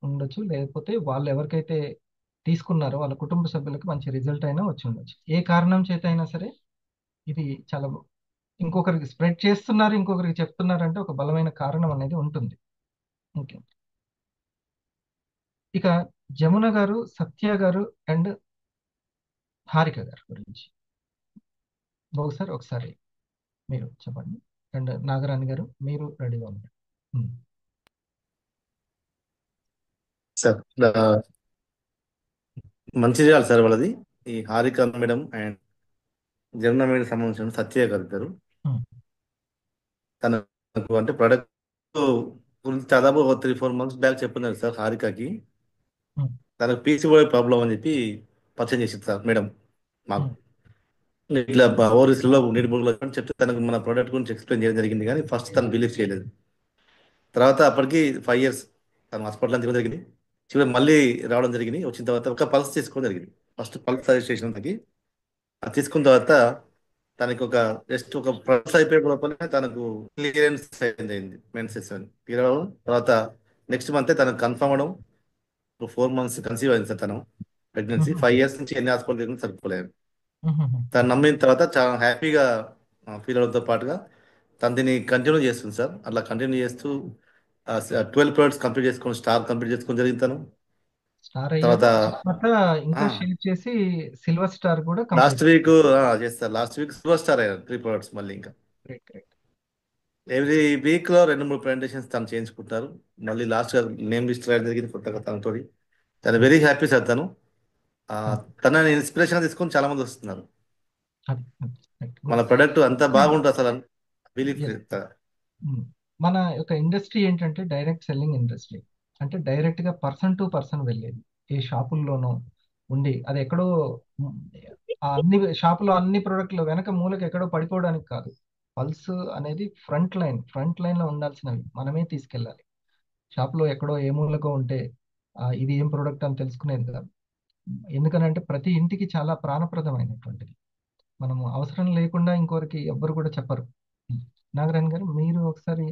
ఉండొచ్చు, లేకపోతే వాళ్ళు ఎవరికైతే తీసుకున్నారో వాళ్ళ కుటుంబ సభ్యులకు మంచి రిజల్ట్ అయినా వచ్చి ఉండొచ్చు. ఏ కారణం చేత అయినా సరే ఇది చాలా ఇంకొకరికి స్ప్రెడ్ చేస్తున్నారు, ఇంకొకరికి చెప్తున్నారు అంటే ఒక బలమైన కారణం అనేది ఉంటుంది. ఓకే, ఇక జమున గారు, సత్య గారు అండ్ హారిక గారు గురించి బహుశా ఒకసారి మీరు చెప్పండి. అండ్ నాగరాణి గారు మీరు రెడీగా ఉన్నారు. సార్ మంచిర్యాల సార్ వాళ్ళది. ఈ Harika madam and Jamuna madam సంబంధించిన సత్య గారు ఇద్దరు. తనకు అంటే ప్రొడక్ట్ గురించి దాదాపు ఒక 3-4 months బ్యాక్ చెప్పున్నారు సార్ హారికకి. తనకు పీసీఓడి ప్రాబ్లం అని చెప్పి పరిచయం చేసింది సార్ మేడం మాకు. ఇట్లా ఓవరీస్లో నీటిబుల్లో అని చెప్తే తనకు మన ప్రోడక్ట్ గురించి ఎక్స్ప్లెయిన్ చేయడం జరిగింది, కానీ ఫస్ట్ తను బిలీవ్ చేయలేదు. తర్వాత అప్పటికి 5 years తను హాస్పిటల్ తిరగడం జరిగింది. చివరి మళ్ళీ రావడం జరిగింది. వచ్చిన తర్వాత ఒక పల్స్ తీసుకోవడం జరిగింది. ఫస్ట్ పల్స్ సజెస్ట్ చేసిన తనకి. అది తీసుకున్న తర్వాత తనకి ఒక జస్ట్ ఒక పల్స్ అయిపోయే లోపలనే తనకు క్లియరెన్స్ అయింది మెన్సెస్ అని క్లియర్ అవ్వడం. తర్వాత నెక్స్ట్ మంత్ తనకు కన్ఫర్మ్ అవడం. 4 months కన్సీవ్ అయింది సార్ తను ప్రెగ్నెన్సీ. 5 years నుంచి ఎన్ని హాస్పిటల్ తిరిగినా సరిపోలేదు. తను నమ్మిన తర్వాత చాలా హ్యాపీగా ఫీల్ అవడంతో పాటుగా తను దీన్ని కంటిన్యూ చేస్తుంది సార్. అట్లా కంటిన్యూ చేస్తూ 12 products కంప్లీట్ చేసుకొని స్టార్ కంప్లీట్ చేసుకొని జరిగింది తను. స్టార్ తర్వాత ఇంకా షేర్ చేసి సిల్వర్ స్టార్ కూడా లాస్ట్ వీక్ చేస్తారు. లాస్ట్ వీక్ సిల్వర్ స్టార్ అయ్యారు 3 products మళ్ళీ. ఇంకా ఎవ్రీ వీక్ లో 2-3 presentations తను చేయించుకుంటారు. మళ్ళీ లాస్ట్ నేమ్ లిస్ట్ రాయడం జరిగింది కొత్తగా తనతో. తను వెరీ హ్యాపీ సార్. తను తనని ఇన్స్పిరేషన్ తీసుకొని చాలా మంది వస్తున్నారు. మన ప్రొడక్ట్ అంత బాగుంటుంది అసలు బిలీవ్. మన యొక్క ఇండస్ట్రీ ఏంటంటే డైరెక్ట్ సెల్లింగ్ ఇండస్ట్రీ. అంటే డైరెక్ట్ గా పర్సన్ టు పర్సన్ వెళ్ళేది. ఏ షాపుల్లోనో ఉండి అది ఎక్కడో అన్ని షాపులో అన్ని ప్రోడక్ట్లు వెనక మూలకి ఎక్కడో పడిపోవడానికి కాదు. పల్స్ అనేది ఫ్రంట్ లైన్ లో ఉండాల్సినవి మనమే తీసుకెళ్ళాలి. షాప్లో ఎక్కడో ఏ మూలకో ఉంటే ఇది ఏం ప్రోడక్ట్ అని తెలుసుకునేది కాదు. ఎందుకనంటే ప్రతి ఇంటికి చాలా ప్రాణప్రదమైనటువంటిది. మనము అవసరం లేకుండా ఇంకొకరికి ఎవ్వరు కూడా చెప్పరు. నాగరాణ్ గారు, మీరు ఒకసారి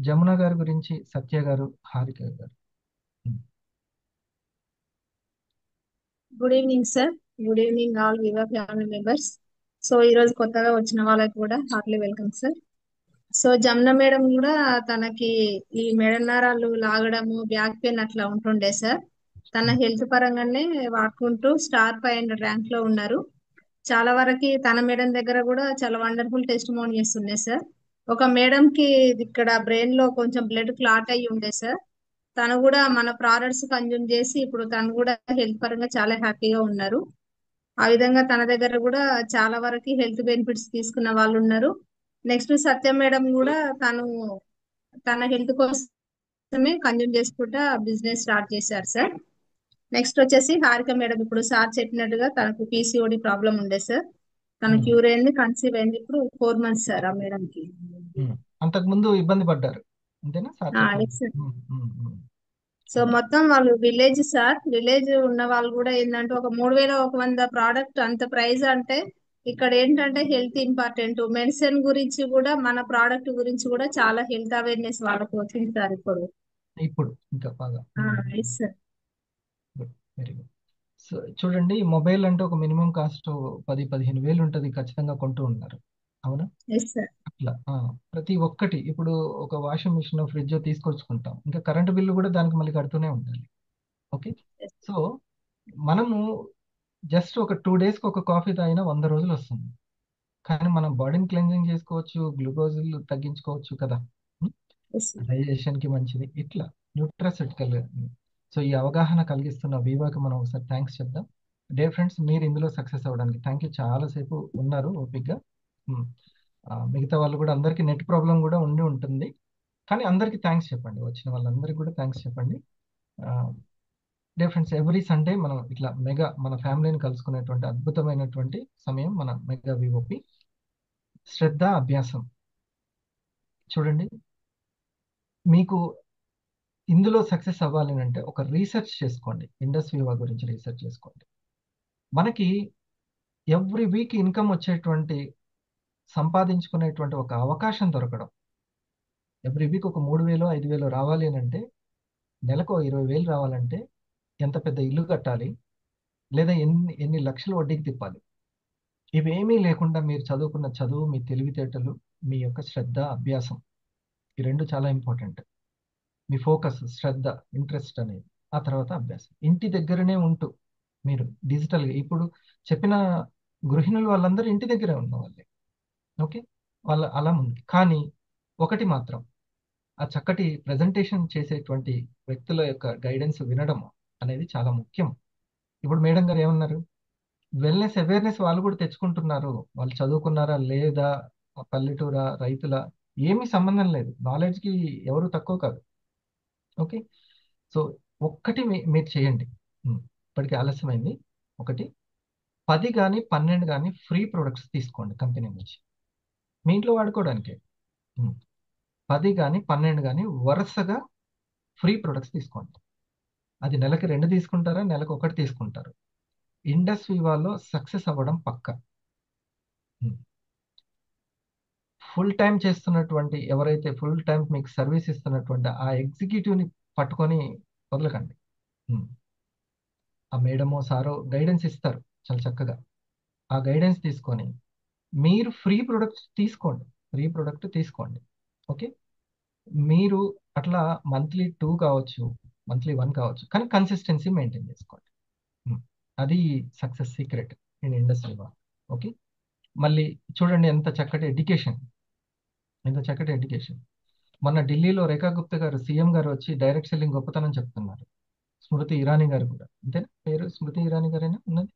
జమున గారి గురించి, సత్య గారు, హారిక గారు. Good evening sir. Good evening all Viva family members. So ఈ రోజు కొత్తగా వచ్చిన వాళ్ళకి కూడా heartly welcome sir. So Jamuna madam కూడా తనకి ఈ మెడ నరాలు లాగడము, బ్యాక్ పెయిన్ అట్లా ఉంటుండే సార్. తన హెల్త్ పరంగానే వాడుకుంటూ స్టార్ 500 ర్యాంక్ లో ఉన్నారు. చాలా వరకు తన మేడం దగ్గర కూడా చాలా వండర్ఫుల్ టెస్టిమోనియల్స్ ఉన్నాయి సార్. ఒక మేడం కి ఇక్కడ బ్రెయిన్ లో కొంచెం బ్లడ్ క్లాట్ అయ్యి ఉండే సార్. తను కూడా మన ప్రోడక్ట్స్ కన్జ్యూమ్ చేసి ఇప్పుడు తను కూడా హెల్త్ పరంగా చాలా హ్యాపీగా ఉన్నారు. ఆ విధంగా తన దగ్గర కూడా చాలా వరకు హెల్త్ బెనిఫిట్స్ తీసుకున్న వాళ్ళు ఉన్నారు. నెక్స్ట్ సత్య మేడం కూడా తన హెల్త్ కోసమే కన్జ్యూమ్ చేసుకుంటా బిజినెస్ స్టార్ట్ చేశారు సార్. నెక్స్ట్ వచ్చేసి హారిక మేడం, ఇప్పుడు సార్ చెప్పినట్టుగా తనకు పీసీఓడి ప్రాబ్లం ఉండే సార్. తన క్యూర్ అయింది, కన్సీవ్ అయింది. ఇప్పుడు 4 months సార్ ఆ మేడం కి. అంతకు ముందు ఇబ్బంది పడ్డారు అంతేనా సార్? సో మొత్తం వాళ్ళు విలేజ్ సార్. విలేజ్ ఉన్న వాళ్ళు కూడా ఏంటంటే ఒక 3100 ప్రోడక్ట్ అంత ప్రైస్. అంటే ఇక్కడ ఏంటంటే హెల్త్ ఇంపార్టెంట్. మెడిసిన్ గురించి కూడా మన ప్రోడక్ట్ గురించి కూడా చాలా హెల్త్ అవేర్నెస్ వాళ్ళకు వచ్చింది సార్ ఇప్పుడు ఇంకా బాగా. Sir very good. సో చూడండి, మొబైల్ అంటే ఒక మినిమం కాస్ట్ 10-15 వేలు ఉంటుంది, ఖచ్చితంగా కొంటూ ఉన్నారు. అవునా? అట్లా ప్రతి ఒక్కటి ఇప్పుడు ఒక వాషింగ్ మిషన్, ఫ్రిడ్జ్ తీసుకొచ్చుకుంటాం, ఇంకా కరెంటు బిల్లు కూడా దానికి మళ్ళీ కడుతూనే ఉండాలి. ఓకే, సో మనము జస్ట్ ఒక 2 daysకి ఒక కాఫీ తాగినా 100 రోజులు వస్తుంది. కానీ మనం బాడీని క్లెన్జింగ్ చేసుకోవచ్చు, గ్లూకోజ్ తగ్గించుకోవచ్చు కదా, డైజెషన్ కి మంచిది. ఇట్లా న్యూట్రాసెటికల్. సో ఈ అవగాహన కలిగిస్తున్న వివాకి మనం ఒకసారి థ్యాంక్స్ చెప్దాం. డియర్ ఫ్రెండ్స్, మీరు ఇందులో సక్సెస్ అవ్వడానికి థ్యాంక్ యూ. చాలాసేపు ఉన్నారు ఓపిక్గా. మిగతా వాళ్ళు కూడా అందరికీ నెట్ ప్రాబ్లం కూడా ఉండి ఉంటుంది, కానీ అందరికీ థ్యాంక్స్ చెప్పండి. వచ్చిన వాళ్ళందరికీ కూడా థ్యాంక్స్ చెప్పండి. డియర్ ఫ్రెండ్స్, ఎవ్రీ సండే మనం ఇట్లా మెగా మన ఫ్యామిలీని కలుసుకునేటువంటి అద్భుతమైనటువంటి సమయం మన మెగా విఓపి శ్రద్ధ అభ్యాసం. చూడండి, మీకు ఇందులో సక్సెస్ అవ్వాలి అంటే ఒక రీసెర్చ్ చేసుకోండి. ఇండస్ వివా గురించి రీసెర్చ్ చేసుకోండి. మనకి ఎవ్రీ వీక్ ఇన్కమ్ వచ్చేటువంటి, సంపాదించుకునేటువంటి ఒక అవకాశం దొరకడం. ఎవ్రీ వీక్ ఒక 3000-5000 రావాలి అని అంటే, నెలకు 20,000 రావాలంటే ఎంత పెద్ద ఇల్లు కట్టాలి, లేదా ఎన్ని లక్షలు వడ్డీకి తిప్పాలి. ఇవేమీ లేకుండా మీరు చదువుకున్న చదువు, మీ తెలివితేటలు, మీ యొక్క శ్రద్ధ అభ్యాసం, ఈ రెండు చాలా ఇంపార్టెంట్. మీ ఫోకస్, శ్రద్ధ, ఇంట్రెస్ట్ అనేది, ఆ తర్వాత అభ్యాసం. ఇంటి దగ్గరనే ఉంటూ మీరు డిజిటల్గా ఇప్పుడు చెప్పిన గృహిణులు వాళ్ళందరూ ఇంటి దగ్గరే ఉన్న వాళ్ళే. ఓకే, వాళ్ళ అలా ఉంది. కానీ ఒకటి మాత్రం, ఆ చక్కటి ప్రజెంటేషన్ చేసేటువంటి వ్యక్తుల యొక్క గైడెన్స్ వినడం అనేది చాలా ముఖ్యం. ఇప్పుడు మేడం గారు ఏమన్నారు, వెల్నెస్ అవేర్నెస్ వాళ్ళు కూడా తెచ్చుకుంటున్నారు. వాళ్ళు చదువుకున్నారా లేదా, పల్లెటూరా రైతుల ఏమీ సంబంధం లేదు, నాలెడ్జ్కి ఎవరు తక్కువ కాదు. ఓకే, సో ఒక్కటి మీరు చేయండి. ఇప్పటికి ఆలస్యమైంది. ఒకటి 10 కానీ 12 కానీ ఫ్రీ ప్రొడక్ట్స్ తీసుకోండి కంపెనీ నుంచి, మీ ఇంట్లో వాడుకోవడానికే. 10 కానీ 12 కానీ వరుసగా ఫ్రీ ప్రొడక్ట్స్ తీసుకోండి. అది నెలకి 2 తీసుకుంటారా, నెలకు 1 తీసుకుంటారు. ఇండస్ వివాలో సక్సెస్ అవ్వడం పక్క. ఫుల్ టైం చేస్తున్నటువంటి ఎవరైతే ఫుల్ టైం మీకు సర్వీస్ ఇస్తున్నటువంటి ఆ ఎగ్జిక్యూటివ్ని పట్టుకొని వదలకండి. ఆ మేడమో సారో గైడెన్స్ ఇస్తారు చాలా చక్కగా. ఆ గైడెన్స్ తీసుకొని మీరు ఫ్రీ ప్రొడక్ట్ తీసుకోండి. ఓకే, మీరు అట్లా మంత్లీ 2 కావచ్చు, మంత్లీ 1 కావచ్చు, కానీ కన్సిస్టెన్సీ మెయింటైన్ చేసుకోండి. అది success secret in industry. Okay, మళ్ళీ చూడండి ఎంత చక్కటి ఎడ్యుకేషన్. మొన్న ఢిల్లీలో రేఖా గుప్తా గారు సీఎం గారు వచ్చి డైరెక్ట్ సెల్లింగ్ గొప్పతనం చెప్తున్నారు. స్మృతి ఇరానీ గారు కూడా అంతేనా, పేరు స్మృతి ఇరానీ గారైనా ఉన్నది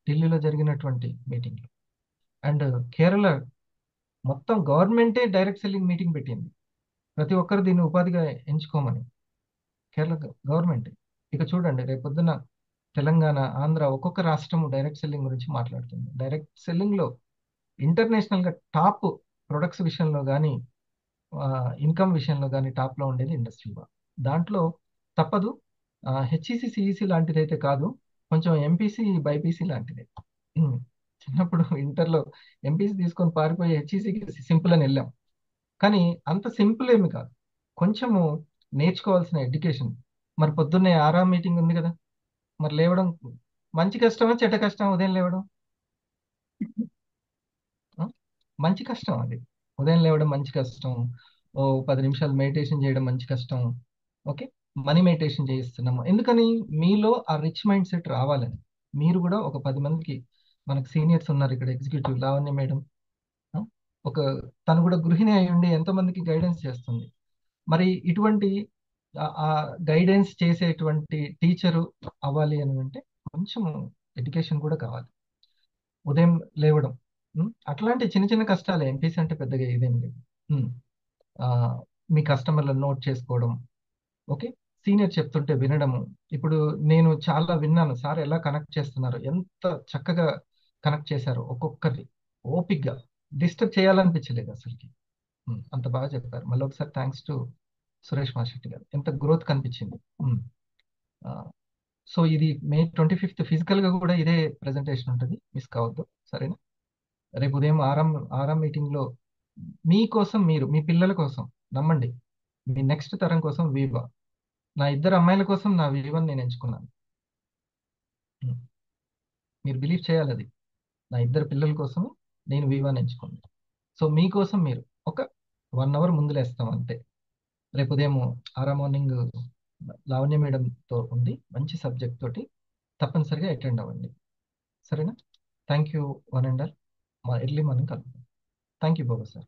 ఢిల్లీలో జరిగినటువంటి మీటింగ్లో. అండ్ కేరళ మొత్తం గవర్నమెంటే డైరెక్ట్ సెల్లింగ్ మీటింగ్ పెట్టింది, ప్రతి ఒక్కరు దీన్ని ఉపాధిగా ఎంచుకోమని. కేరళ గవర్నమెంట్. ఇక చూడండి రేపొద్దున తెలంగాణ, ఆంధ్ర ఒక్కొక్క రాష్ట్రము డైరెక్ట్ సెల్లింగ్ గురించి మాట్లాడుతుంది. డైరెక్ట్ సెల్లింగ్లో ఇంటర్నేషనల్గా టాప్ ప్రొడక్ట్స్ విషయంలో కానీ ఇన్కమ్ విషయంలో కానీ టాప్లో ఉండేది ఇండస్ట్రీ. దాంట్లో తప్పదు, హెచ్ఈసి సిఈసి లాంటిది అయితే కాదు, కొంచెం ఎంపీసీ బైపీసీ లాంటిది. చిన్నప్పుడు ఇంటర్లో ఎంపీసీ తీసుకొని పారిపోయి హెచ్ఈసికి సింపుల్ అని వెళ్ళాం, కానీ అంత సింపుల్ ఏమి కాదు, కొంచెము నేర్చుకోవాల్సిన ఎడ్యుకేషన్. మరి పొద్దున్నే ఆరాం మీటింగ్ ఉంది కదా, మరి లేవడం మంచి కష్టమా చెడ్డ కష్టం? ఉదయం లేవడం మంచి కష్టం. అది ఉదయం లేవడం మంచి కష్టం. ఓ 10 నిమిషాలు మెడిటేషన్ చేయడం మంచి కష్టం. ఓకే, మనీ మెడిటేషన్ చేయిస్తున్నాము ఎందుకని, మీలో ఆ రిచ్ మైండ్ సెట్ రావాలని. మీరు కూడా ఒక 10 మందికి, మనకు సీనియర్స్ ఉన్నారు ఇక్కడ, ఎగ్జిక్యూటివ్ లావణ్య మేడం, ఒక తను కూడా గృహిణి అయి ఉండి ఎంతోమందికి గైడెన్స్ చేస్తుంది. మరి ఇటువంటి ఆ గైడెన్స్ చేసేటువంటి టీచరు అవ్వాలి అని అంటే కొంచెం ఎడ్యుకేషన్ కూడా కావాలి. ఉదయం లేవడం, అట్లాంటి చిన్న చిన్న కష్టాలే, ఎంపీసీ అంటే పెద్దగా ఇదేం లేదు. మీ కస్టమర్లను నోట్ చేసుకోవడం, ఓకే, సీనియర్ చెప్తుంటే వినడము. ఇప్పుడు నేను చాలా విన్నాను, సార్ ఎలా కనెక్ట్ చేస్తున్నారు, ఎంత చక్కగా కనెక్ట్ చేశారు ఒక్కొక్కరి, ఓపిక్గా, డిస్టర్బ్ చేయాలనిపించలేదు అసలుకి. అంత బాగా చెప్పారు. మళ్ళీ ఒకసారి థ్యాంక్స్ టు సురేష్ మాశెట్టి గారు, ఎంత గ్రోత్ కనిపించింది. సో ఇది May 25th ఫిజికల్గా కూడా ఇదే ప్రెజెంటేషన్ ఉంటుంది, మిస్ కావద్దు, సరేనా? రేపు ఉదయం ఆరాం మీటింగ్లో మీకోసం, మీరు మీ పిల్లల కోసం, నమ్మండి, మీ నెక్స్ట్ తరం కోసం వీవా, నా 2 అమ్మాయిల కోసం నా వీవాని నేను ఎంచుకున్నాను. మీరు బిలీవ్ చేయాలి, అది నా 2 పిల్లల కోసం నేను వీవాని ఎంచుకున్నాను. సో మీకోసం మీరు ఒక 1 hour ముందు లేస్తాం అంతే. రేపు ఉదయం మార్నింగ్ లావణ్య మేడంతో ఉంది, మంచి సబ్జెక్ట్ తోటి, తప్పనిసరిగా అటెండ్ అవ్వండి, సరేనా? Thank you one and all. Early morning కలుద్దాం. Thank you Baba sir.